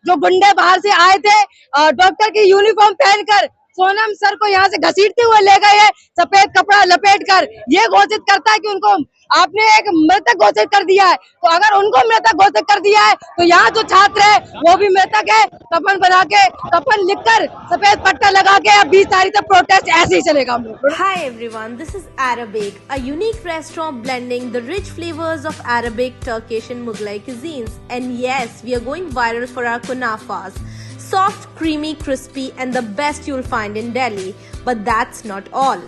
जो गुंडे बाहर से आए थे डॉक्टर की यूनिफॉर्म पहनकर सोनम सर को यहाँ से घसीटते हुए ले गए हैं, सफेद कपड़ा लपेट कर। ये घोषित करता है कि उनको आपने एक मृतक घोषित कर दिया है। तो अगर उनको मृतक घोषित कर दिया है तो यहाँ जो छात्र है वो भी मृतक है। कफन बना के, कफन लिखकर, सफेद पट्टा लगा के अब 20 तारीख तक प्रोटेस्ट ऐसे ही चलेगा हम लोग। Hi everyone, this is Arabic, a unique restaurant blending the rich flavors of Arabic, Turkish and Mughlai cuisines. And yes, we are going viral for our kunafas. Soft, creamy, crispy and the best you'll find in Delhi. But that's not all.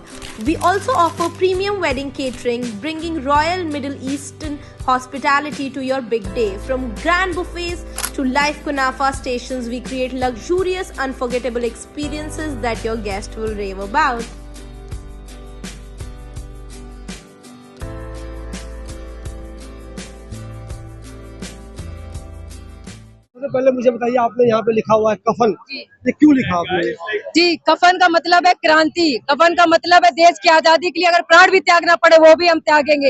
We also offer premium wedding catering, bringing royal Middle Eastern hospitality to your big day. From grand buffets to live kunafa stations, we create luxurious, unforgettable experiences that your guests will rave about. पहले मुझे बताइए, आपने यहाँ पे लिखा हुआ है कफन, ये क्यों लिखा आपने? जी, कफन का मतलब है क्रांति, कफन का मतलब है देश की आजादी के लिए अगर प्राण भी त्यागना पड़े वो भी हम त्यागेंगे।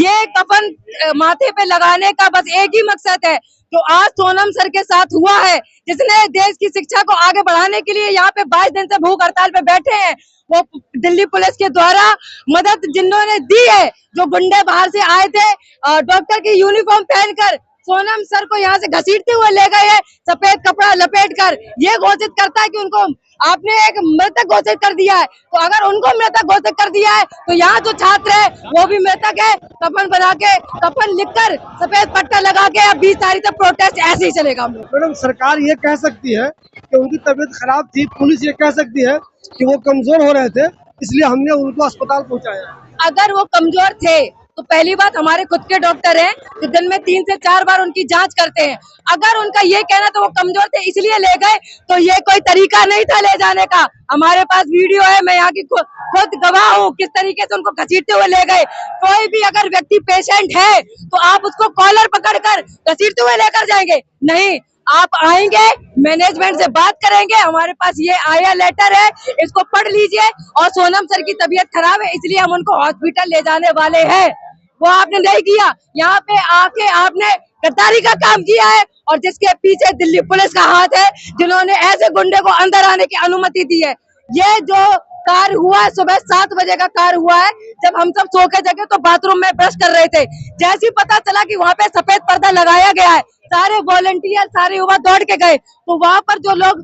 ये कफन माथे पे लगाने का बस एक ही मकसद है, जो आज सोनम सर के साथ हुआ है, जिसने देश की शिक्षा को आगे बढ़ाने के लिए यहाँ पे 22 दिन से भूख हड़ताल पे बैठे हैं। वो दिल्ली पुलिस के द्वारा मदद जिन्होंने दी है, जो गुंडे बाहर से आए थे डॉक्टर की यूनिफॉर्म पहनकर सोनम सर को यहाँ से घसीटते हुए ले गए हैं, सफेद कपड़ा लपेट कर। ये घोषित करता है कि उनको आपने एक मृतक घोषित कर दिया है। तो अगर उनको मृतक घोषित कर दिया है तो यहाँ जो छात्र है वो भी मृतक है। कफन बना के, कफन लिखकर, सफेद पट्टा लगा के अब 20 तारीख तक प्रोटेस्ट ऐसे ही चलेगा हम लोग। मैडम, सरकार ये कह सकती है कि उनकी तबीयत खराब थी, पुलिस ये कह सकती है कि वो कमजोर हो रहे थे, इसलिए हमने उनको अस्पताल पहुँचाया। अगर वो कमजोर थे तो पहली बात हमारे खुद के डॉक्टर हैं जो दिन में 3 से 4 बार उनकी जांच करते हैं। अगर उनका ये कहना तो वो कमजोर थे इसलिए ले गए, तो ये कोई तरीका नहीं था ले जाने का। हमारे पास वीडियो है, मैं यहाँ की खुद गवाह हूँ किस तरीके से उनको घसीटते हुए ले गए। कोई भी अगर व्यक्ति पेशेंट है तो आप उसको कॉलर पकड़कर घसीटते हुए लेकर जाएंगे? नहीं, आप आएंगे, मैनेजमेंट से बात करेंगे। हमारे पास ये आया लेटर है, इसको पढ़ लीजिए। और सोनम सर की तबीयत खराब है इसलिए हम उनको हॉस्पिटल ले जाने वाले हैं। वो आपने नहीं किया, यहाँ पे आके आपने गद्दारी का काम किया है। और जिसके पीछे दिल्ली पुलिस का हाथ है, जिन्होंने ऐसे गुंडे को अंदर आने की अनुमति दी है। ये जो कार हुआ है सुबह 7 बजे का कार हुआ है, जब हम सब सो के जगे तो बाथरूम में ब्रश कर रहे थे। जैसे ही पता चला कि वहाँ पे सफेद पर्दा लगाया गया है, सारे वॉलंटियर, सारे युवा दौड़ के गए। तो वहाँ पर जो लोग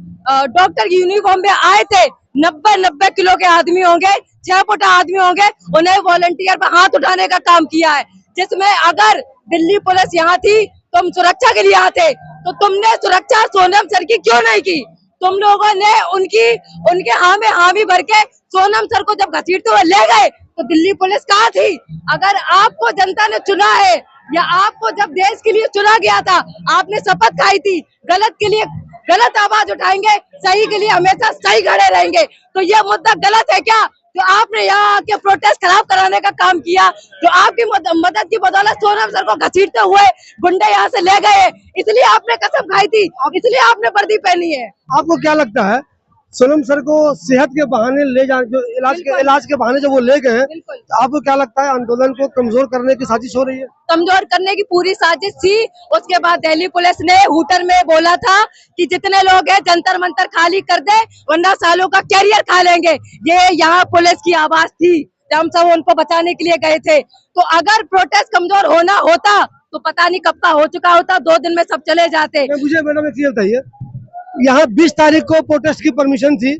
डॉक्टर की यूनिफॉर्म में आए थे, 90 किलो के आदमी होंगे, 6 फुट आदमी होंगे, उन्हें वॉलंटियर पर हाथ उठाने का काम किया है। जिसमें अगर दिल्ली पुलिस यहाँ थी तो हम सुरक्षा के लिए आते, तो तुमने सुरक्षा सोनम सर की क्यों नहीं की? तुम लोगों ने उनके हाँ में हामी भर के सोनम सर को जब घसीटते हुए ले गए तो दिल्ली पुलिस कहाँ थी? अगर आपको जनता ने चुना है या आपको जब देश के लिए चुना गया था, आपने शपथ खाई थी, गलत के लिए गलत आवाज उठाएंगे, सही के लिए हमेशा सही खड़े रहेंगे। तो ये मुद्दा गलत है क्या जो आपने यहाँ आके प्रोटेस्ट खराब कराने का काम किया? जो आपकी मदद की बदौलत सोनम सर को घसीटते हुए गुंडे यहाँ से ले गए, इसलिए आपने कसम खाई थी, इसलिए आपने वर्दी पहनी है। आपको क्या लगता है, सोनम सर को सेहत के बहाने ले जाने, जो इलाज के बहाने जो वो ले गए, तो आपको क्या लगता है आंदोलन को कमजोर करने की साजिश हो रही है? कमजोर करने की पूरी साजिश थी। उसके बाद दिल्ली पुलिस ने हूटर में बोला था कि जितने लोग हैं जंतर मंतर खाली कर दे, वरना सालों का कैरियर खा लेंगे। ये यहाँ पुलिस की आवाज थी जब हम सब उनको बचाने के लिए गए थे। तो अगर प्रोटेस्ट कमजोर होना होता तो पता नहीं कब का हो चुका होता, 2 दिन में सब चले जाते। मुझे मैडम एक बताइए, यहाँ 20 तारीख को प्रोटेस्ट की परमिशन थी,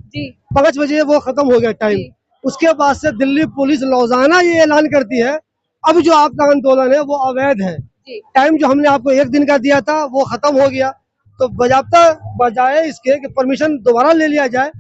5 बजे वो खत्म हो गया टाइम। उसके बाद से दिल्ली पुलिस रोजाना ये ऐलान करती है अब जो आपका आंदोलन है वो अवैध है। टाइम जो हमने आपको 1 दिन का दिया था वो खत्म हो गया, तो बजाबता बजाय इसके कि परमिशन दोबारा ले लिया जाए।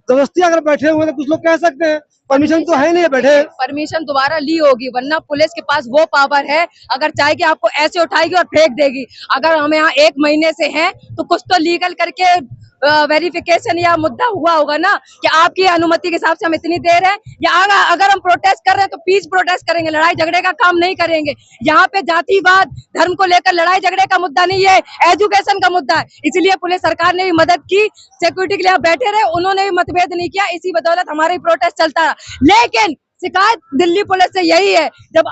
जबरदस्ती अगर बैठे हुए तो कुछ लोग कह सकते हैं परमिशन तो है नहीं, बैठे परमिशन दोबारा ली होगी, वरना पुलिस के पास वो पावर है, अगर चाहेगी आपको ऐसे उठाएगी और फेंक देगी। अगर हम यहाँ 1 महीने से हैं तो कुछ तो लीगल करके वेरिफिकेशन या मुद्दा हुआ होगा ना कि आपकी अनुमति के हिसाब से हम इतनी देर है। या अगर हम प्रोटेस्ट कर रहे हैं तो पीस प्रोटेस्ट करेंगे, लड़ाई झगड़े का काम नहीं करेंगे। यहाँ पे जातिवाद धर्म को लेकर लड़ाई झगड़े का मुद्दा नहीं है, एजुकेशन का मुद्दा है। इसलिए पुलिस सरकार ने भी मदद की, सिक्योरिटी के लिए बैठे रहे, उन्होंने भी मतभेद नहीं किया, इसी बदौलत हमारी प्रोटेस्ट चलता रहा। लेकिन शिकायत दिल्ली पुलिस से यही है। जब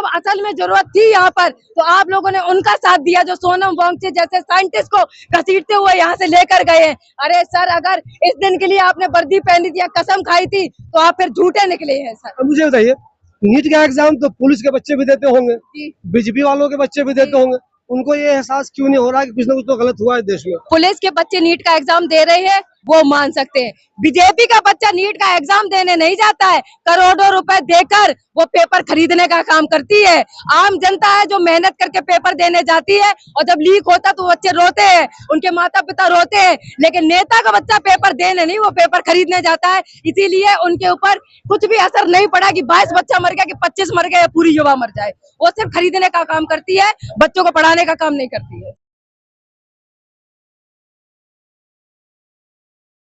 असल में जरूरत थी यहाँ पर, तो आप लोगों ने उनका साथ दिया, जो सोनम वांगचुक जैसे साइंटिस्ट को घसीटते हुए यहाँ से लेकर गए हैं। अरे सर, अगर इस दिन के लिए आपने वर्दी पहनी थी या कसम खाई थी, तो आप फिर झूठे निकले हैं सर। अब मुझे बताइए, नीट का एग्जाम तो पुलिस के बच्चे भी देते होंगे, जी। बीजेपी वालों के बच्चे भी देते होंगे, उनको ये एहसास क्यों नहीं हो रहा है कि कुछ ना कुछ तो गलत हुआ है देश में? पुलिस के बच्चे नीट का एग्जाम दे रहे हैं, वो मान सकते हैं। बीजेपी का बच्चा नीट का एग्जाम देने नहीं जाता है, करोड़ों रुपए देकर वो पेपर खरीदने का काम करती है। आम जनता है जो मेहनत करके पेपर देने जाती है, और जब लीक होता तो बच्चे रोते हैं, उनके माता पिता रोते हैं। लेकिन नेता का बच्चा पेपर देने नहीं, वो पेपर खरीदने जाता है। इसीलिए उनके ऊपर कुछ भी असर नहीं पड़ा कि 22 बच्चा मर गया कि 25 मर गया या पूरी युवा मर जाए। वो सिर्फ खरीदने का काम करती है, बच्चों को पढ़ाने का काम नहीं करती है।